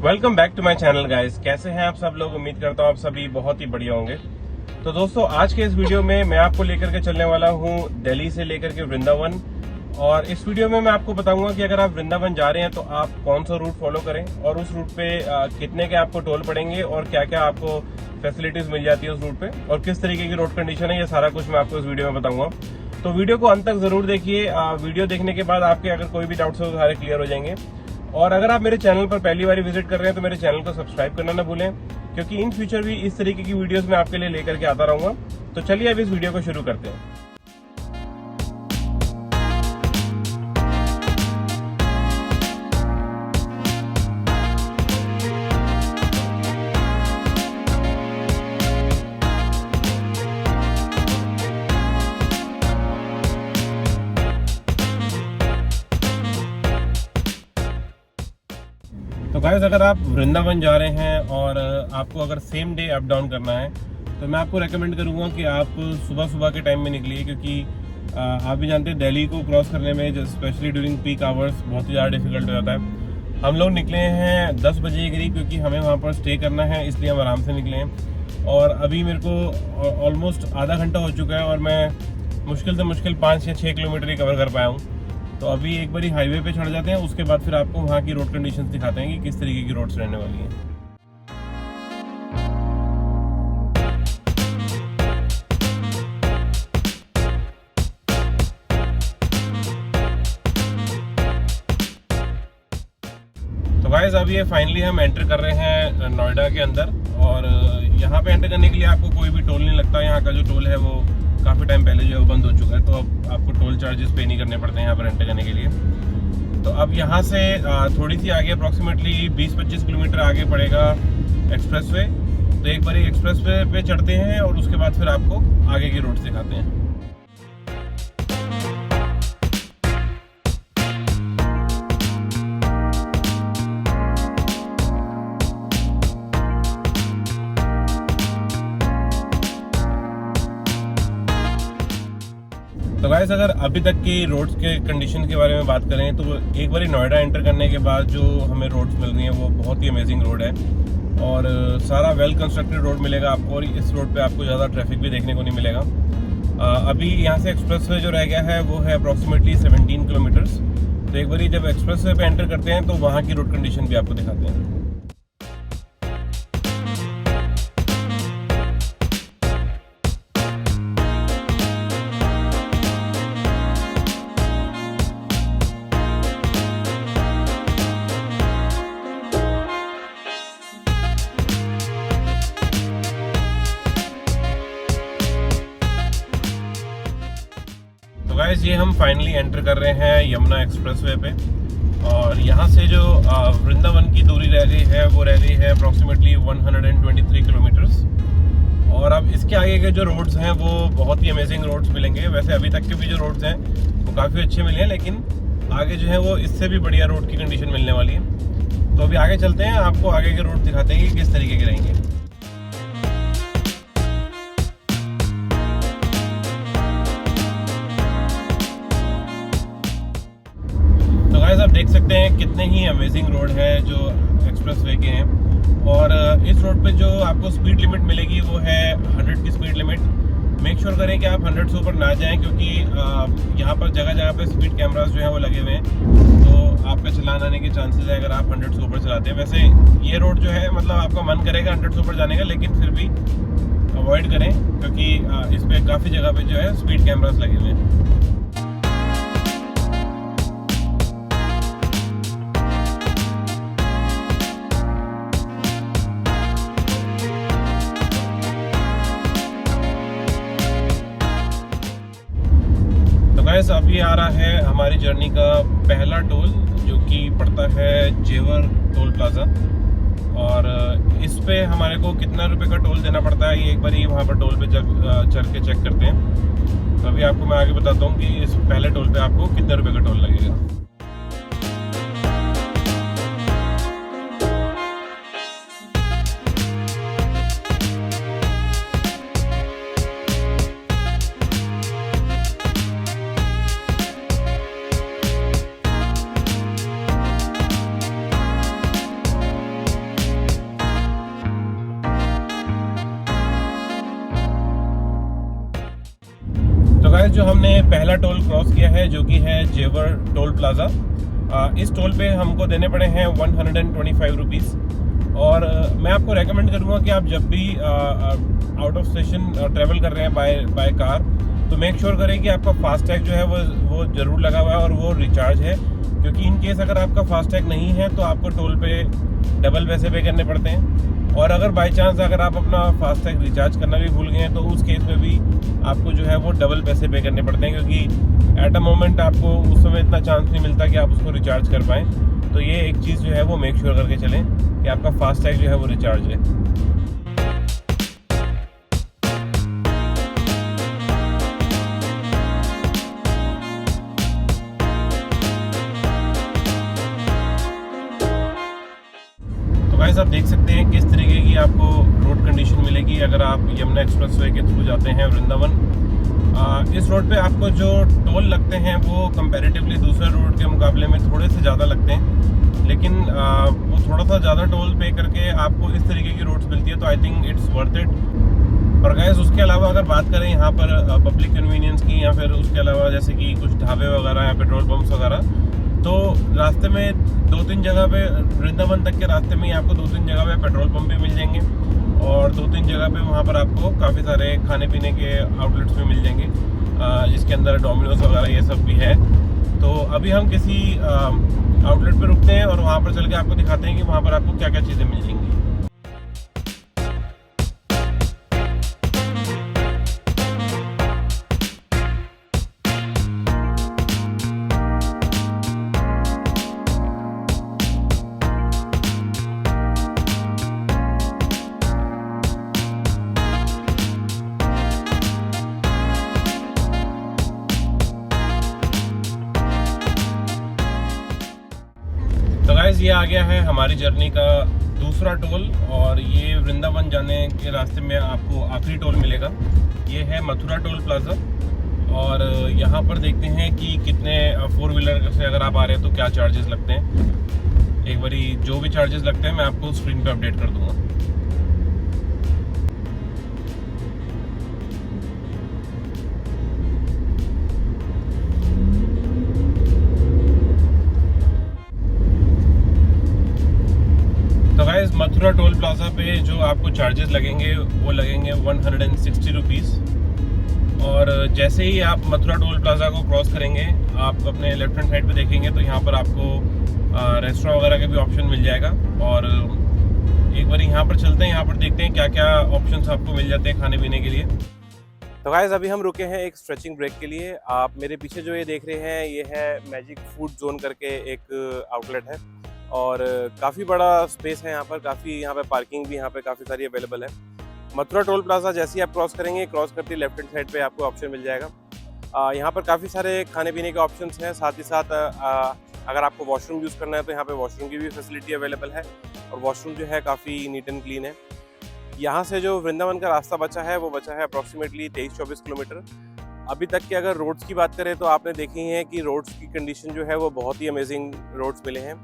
Welcome back to my channel guys. कैसे हैं आप सब लोग? उम्मीद करता हूँ आप सभी बहुत ही बढ़िया होंगे। तो दोस्तों, आज के इस वीडियो में मैं आपको लेकर के चलने वाला हूँ दिल्ली से लेकर के वृंदावन। और इस वीडियो में मैं आपको बताऊंगा कि अगर आप वृंदावन जा रहे हैं तो आप कौन सा रूट फॉलो करें और उस रूट पे कितने के आपको टोल पड़ेंगे और क्या क्या आपको फैसिलिटीज मिल जाती है उस रूट पे और किस तरीके की रोड कंडीशन है, ये सारा कुछ मैं आपको इस वीडियो में बताऊंगा। तो वीडियो को अंत तक जरूर देखिए। वीडियो देखने के बाद आपके अगर कोई भी डाउट्स हो तो सारे क्लियर हो जाएंगे। और अगर आप मेरे चैनल पर पहली बार विजिट कर रहे हैं तो मेरे चैनल को सब्सक्राइब करना ना भूलें, क्योंकि इन फ्यूचर भी इस तरीके की वीडियोस मैं आपके लिए लेकर के आता रहूंगा। तो चलिए अब इस वीडियो को शुरू करते हैं। तो गाइस, अगर आप वृंदावन जा रहे हैं और आपको अगर सेम डे अप डाउन करना है तो मैं आपको रेकमेंड करूंगा कि आप सुबह सुबह के टाइम में निकलिए, क्योंकि आप भी जानते हैं दिल्ली को क्रॉस करने में स्पेशली ड्यूरिंग पीक आवर्स बहुत ही ज़्यादा डिफिकल्ट हो जाता है। हम लोग निकले हैं 10 बजे के करीब, क्योंकि हमें वहाँ पर स्टे करना है, इसलिए हम आराम से निकले हैं। और अभी मेरे को ऑलमोस्ट आधा घंटा हो चुका है और मैं मुश्किल से मुश्किल 5 या 6 किलोमीटर ही कवर कर पाया हूँ। तो अभी एक बारी हाईवे पे चढ़ जाते हैं, उसके बाद फिर आपको वहाँ की रोड कंडीशंस दिखाते हैं कि किस तरीके की रोड्स रहने वाली हैं। तो गाइस, अभी ये फाइनली हम एंटर कर रहे हैं नोएडा के अंदर। और यहाँ पे एंटर करने के लिए आपको कोई भी टोल नहीं लगता। यहाँ का जो टोल है वो काफ़ी टाइम पहले जो है वो बंद हो चुका है, तो अब आपको टोल चार्जेस पे नहीं करने पड़ते हैं यहाँ पर एंटर करने के लिए। तो अब यहाँ से थोड़ी सी आगे अप्रॉक्सीमेटली 20-25 किलोमीटर आगे पड़ेगा एक्सप्रेसवे। तो एक बार एक्सप्रेसवे पे चढ़ते हैं और उसके बाद फिर आपको आगे की रोड्स दिखाते हैं। तो गाइस, अगर अभी तक की रोड्स के कंडीशन के बारे में बात करें तो एक बार नोएडा एंटर करने के बाद जो हमें रोड्स मिल रही हैं वो बहुत ही अमेजिंग रोड है और सारा वेल कंस्ट्रक्टेड रोड मिलेगा आपको। और इस रोड पे आपको ज़्यादा ट्रैफिक भी देखने को नहीं मिलेगा। अभी यहाँ से एक्सप्रेसवे जो रह गया है वो है अप्रॉक्सीमेटली 17 किलोमीटर्स। तो एक बार जब एक्सप्रेसवे पे एंटर करते हैं तो वहाँ की रोड कंडीशन भी आपको दिखाते हैं। तो गाइस, ये हम फाइनली एंटर कर रहे हैं यमुना एक्सप्रेसवे पे। और यहाँ से जो वृंदावन की दूरी रह गई है वो रह गई है अप्रॉक्सीमेटली 123 किलोमीटर्स। और अब इसके आगे के जो रोड्स हैं वो बहुत ही अमेजिंग रोड्स मिलेंगे। वैसे अभी तक के भी जो रोड्स हैं वो काफ़ी अच्छे मिले हैं, लेकिन आगे जो है वो इससे भी बढ़िया रोड की कंडीशन मिलने वाली है। तो अभी आगे चलते हैं, आपको आगे के रोड दिखाते हैं कि किस तरीके के रहेंगे। आप देख सकते हैं कितने ही अमेजिंग रोड है जो एक्सप्रेसवे के हैं। और इस रोड पे जो आपको स्पीड लिमिट मिलेगी वो है 100 की स्पीड लिमिट। मेक श्योर करें कि आप 100 से ऊपर ना जाएं, क्योंकि यहाँ पर जगह जगह पे स्पीड कैमरास जो हैं वो लगे हुए हैं, तो आपका चलान आने के चांसेस है अगर आप 100 से ऊपर चलाते हैं। वैसे ये रोड जो है मतलब आपका मन करेगा 100 से ऊपर जाने का, लेकिन फिर भी अवॉइड करें, क्योंकि इस पर काफ़ी जगह पे जो है स्पीड कैमरास लगे हुए हैं। अभी आ रहा है हमारी जर्नी का पहला टोल, जो कि पड़ता है जेवर टोल प्लाजा। और इस पे हमारे को कितना रुपए का टोल देना पड़ता है ये एक बार ही वहाँ पर टोल पे चढ़ के चेक करते हैं। तो अभी आपको मैं आगे बताता हूँ कि इस पहले टोल पे आपको कितने रुपए का टोल लगेगा। गाइस जो हमने पहला टोल क्रॉस किया है जो कि है जेवर टोल प्लाजा, इस टोल पे हमको देने पड़े हैं 125 रुपीज़। और मैं आपको रेकमेंड करूँगा कि आप जब भी आउट ऑफ स्टेशन ट्रैवल कर रहे हैं बाय कार, तो मेक श्योर करें कि आपका फास्टैग जो है वो ज़रूर लगा हुआ है और वो रिचार्ज है, क्योंकि इन केस अगर आपका फास्टैग नहीं है तो आपको टोल पे डबल पैसे पे करने पड़ते हैं। और अगर बाय चांस अगर आप अपना फास्टैग रिचार्ज करना भी भूल गए हैं तो उस केस में भी आपको जो है वो डबल पैसे पे करने पड़ते हैं, क्योंकि एट अ मोमेंट आपको उस समय इतना चांस नहीं मिलता कि आप उसको रिचार्ज कर पाएँ। तो ये एक चीज़ जो है वो मेक श्योर करके चलें कि आपका फास्टैग जो है वो रिचार्ज है। गाइस आप देख सकते हैं किस तरीके की आपको रोड कंडीशन मिलेगी अगर आप यमुना एक्सप्रेसवे के थ्रू जाते हैं वृंदावन। इस रोड पे आपको जो टोल लगते हैं वो कंपैरेटिवली दूसरे रोड के मुकाबले में थोड़े से ज़्यादा लगते हैं, लेकिन वो थोड़ा सा ज़्यादा टोल पे करके आपको इस तरीके की रोड्स मिलती है, तो I think it's worth it. और गाइस उसके अलावा अगर बात करें यहाँ पर पब्लिक कन्वीनियंस की, या फिर उसके अलावा जैसे कि कुछ ढाबे वगैरह या पेट्रोल पंप्स वगैरह, तो रास्ते में 2-3 जगह पे वृंदावन तक के रास्ते में ही आपको 2-3 जगह पे पेट्रोल पंप भी मिल जाएंगे, और 2-3 जगह पे वहाँ पर आपको काफ़ी सारे खाने पीने के आउटलेट्स भी मिल जाएंगे, जिसके अंदर डोमिनोज वगैरह ये सब भी है। तो अभी हम किसी आउटलेट पे रुकते हैं और वहाँ पर चल के आपको दिखाते हैं कि वहाँ पर आपको क्या क्या चीज़ें मिल जाएंगी। तो गाइस ये आ गया है हमारी जर्नी का दूसरा टोल, और ये वृंदावन जाने के रास्ते में आपको आखिरी टोल मिलेगा। ये है मथुरा टोल प्लाजा, और यहाँ पर देखते हैं कि कितने 4 व्हीलर से अगर आप आ रहे हैं तो क्या चार्जेस लगते हैं। एक बारी जो भी चार्जेस लगते हैं मैं आपको स्क्रीन पे अपडेट कर दूँगा। मथुरा टोल प्लाजा पे जो आपको चार्जेस लगेंगे वो लगेंगे 160 रुपीज़। और जैसे ही आप मथुरा टोल प्लाजा को क्रॉस करेंगे, आप अपने लेफ्ट हैंड साइड पे देखेंगे तो यहाँ पर आपको रेस्टोरेंट वगैरह का भी ऑप्शन मिल जाएगा। और एक बार यहाँ पर चलते हैं, यहाँ पर देखते हैं क्या क्या ऑप्शंस आपको मिल जाते हैं खाने पीने के लिए। तो गाइस अभी हम रुके हैं एक स्ट्रेचिंग ब्रेक के लिए। आप मेरे पीछे जो ये देख रहे हैं ये है मैजिक फूड जोन करके एक आउटलेट है, और काफ़ी बड़ा स्पेस है यहाँ पर, काफ़ी यहाँ पे पार्किंग भी यहाँ पे काफ़ी सारी अवेलेबल है। मथुरा टोल प्लाजा जैसे ही आप क्रॉस करेंगे, क्रॉस करते लेफ्ट हैंड साइड पे आपको ऑप्शन मिल जाएगा। यहाँ पर काफ़ी सारे खाने पीने के ऑप्शंस हैं, साथ ही साथ अगर आपको वॉशरूम यूज़ करना है तो यहाँ पे वॉशरूम की भी फैसिलिटी अवेलेबल है, और वॉशरूम जो है काफ़ी नीट एंड क्लीन है। यहाँ से जो वृंदावन का रास्ता बचा है वो बचा है अप्रॉक्सीमेटली 23-24 किलोमीटर। अभी तक की अगर रोड्स की बात करें तो आपने देखी है कि रोड्स की कंडीशन जो है वो बहुत ही अमेजिंग रोड्स मिले हैं।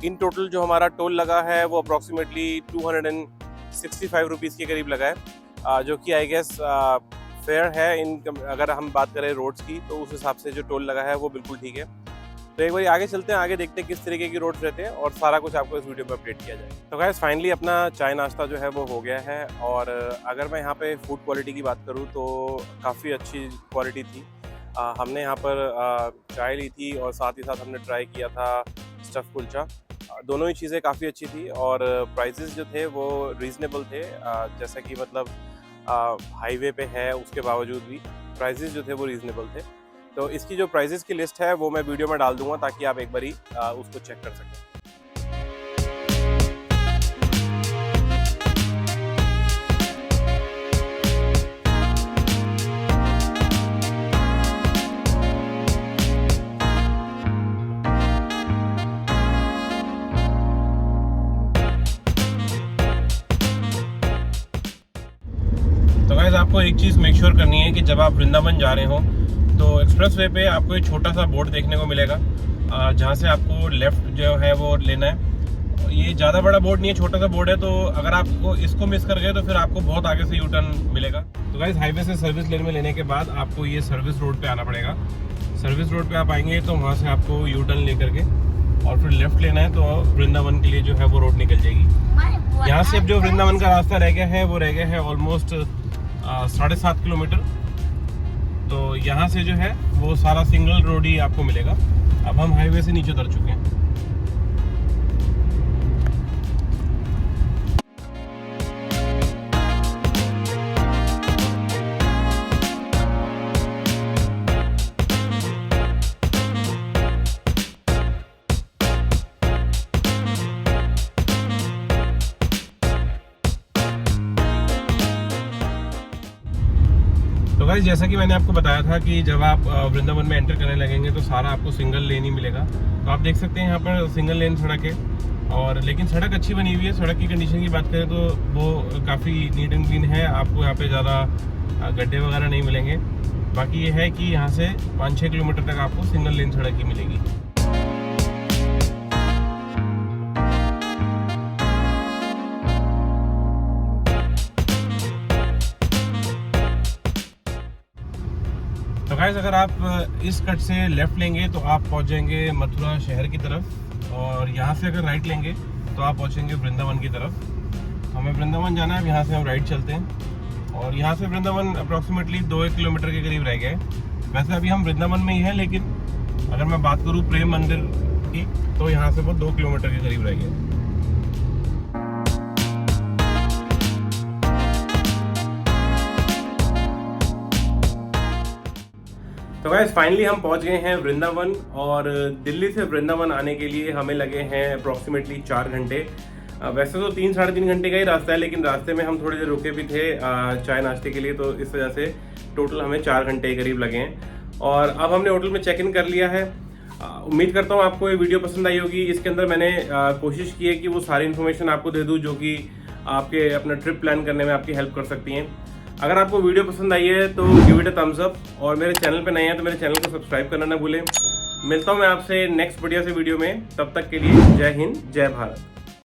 इन टोटल जो हमारा टोल लगा है वो अप्रॉक्सीमेटली 265 रुपीज़ के करीब लगा है, जो कि आई गेस फेयर है। अगर हम बात करें रोड्स की तो उस हिसाब से जो टोल लगा है वो बिल्कुल ठीक है। तो एक बार आगे चलते हैं, आगे देखते हैं किस तरीके की रोड्स रहते हैं, और सारा कुछ आपको इस वीडियो में अपडेट किया जाए। तो गाइस फाइनली अपना चाय नाश्ता जो है वो हो गया है, और अगर मैं यहाँ पे फूड क्वालिटी की बात करूँ तो काफ़ी अच्छी क्वालिटी थी। हमने यहाँ पर चाय ली थी और साथ ही साथ हमने ट्राई किया था स्टफ़ कुलचा। दोनों ही चीज़ें काफ़ी अच्छी थी, और प्राइसेस जो थे वो रीज़नेबल थे। जैसा कि मतलब हाईवे पे है उसके बावजूद भी प्राइसेस जो थे वो रीज़नेबल थे। तो इसकी जो प्राइसेस की लिस्ट है वो मैं वीडियो में डाल दूंगा ताकि आप एक बारी उसको चेक कर सकें। तो गाइस आपको एक चीज़ मेक श्योर करनी है कि जब आप वृंदावन जा रहे हो तो एक्सप्रेसवे पे आपको एक छोटा सा बोर्ड देखने को मिलेगा, जहाँ से आपको लेफ़्ट जो है वो लेना है। ये ज़्यादा बड़ा बोर्ड नहीं है, छोटा सा बोर्ड है, तो अगर आपको इसको मिस कर गए तो फिर आपको बहुत आगे से यू टर्न मिलेगा। तो गाइस हाईवे से सर्विस लेन में लेने के बाद आपको ये सर्विस रोड पे आना पड़ेगा। सर्विस रोड पे आप आएंगे तो वहाँ से आपको यू टर्न लेकर के और फिर लेफ्ट लेना है, तो वृंदावन के लिए जो है वो रोड निकल जाएगी। यहाँ से जो वृंदावन का रास्ता रह गया है वो रह गया है ऑलमोस्ट 7.5 किलोमीटर। तो यहाँ से जो है वो सारा सिंगल रोड ही आपको मिलेगा। अब हम हाईवे से नीचे उतर चुके हैं। तो गाइस जैसा कि मैंने आपको बताया था कि जब आप वृंदावन में एंटर करने लगेंगे तो सारा आपको सिंगल लेन ही मिलेगा। तो आप देख सकते हैं यहाँ पर सिंगल लेन सड़क है, और लेकिन सड़क अच्छी बनी हुई है। सड़क की कंडीशन की बात करें तो वो काफ़ी नीट एंड क्लीन है। आपको यहाँ पे ज़्यादा गड्ढे वगैरह नहीं मिलेंगे। बाकी ये है कि यहाँ से 5-6 किलोमीटर तक आपको सिंगल लेन सड़क ही मिलेगी। तो गाइस अगर आप इस कट से लेफ्ट लेंगे तो आप पहुंच जाएंगे मथुरा शहर की तरफ, और यहाँ से अगर राइट लेंगे तो आप पहुंचेंगे वृंदावन की तरफ। हमें वृंदावन जाना है, यहाँ से हम राइट चलते हैं, और यहाँ से वृंदावन अप्रॉक्सीमेटली 2-1 किलोमीटर के करीब रह गए। वैसे अभी हम वृंदावन में ही हैं, लेकिन अगर मैं बात करूँ प्रेम मंदिर की तो यहाँ से वो 2 किलोमीटर के करीब रह गए। तो गाइस फाइनली हम पहुंच गए हैं वृंदावन, और दिल्ली से वृंदावन आने के लिए हमें लगे हैं अप्रॉक्सीमेटली 4 घंटे। वैसे तो 3-3.5 घंटे का ही रास्ता है, लेकिन रास्ते में हम थोड़ी देर रुके भी थे चाय नाश्ते के लिए, तो इस वजह से टोटल हमें 4 घंटे के करीब लगे हैं। और अब हमने होटल में चेक इन कर लिया है। उम्मीद करता हूँ आपको ये वीडियो पसंद आई होगी। इसके अंदर मैंने कोशिश की है कि वो सारी इन्फॉर्मेशन आपको दे दूँ जो कि आपके अपना ट्रिप प्लान करने में आपकी हेल्प कर सकती हैं। अगर आपको वीडियो पसंद आई है तो give it a thumbs up, और मेरे चैनल पे नए हैं तो मेरे चैनल को सब्सक्राइब करना ना भूलें। मिलता हूँ मैं आपसे नेक्स्ट बढ़िया से वीडियो में, तब तक के लिए जय हिंद जय भारत।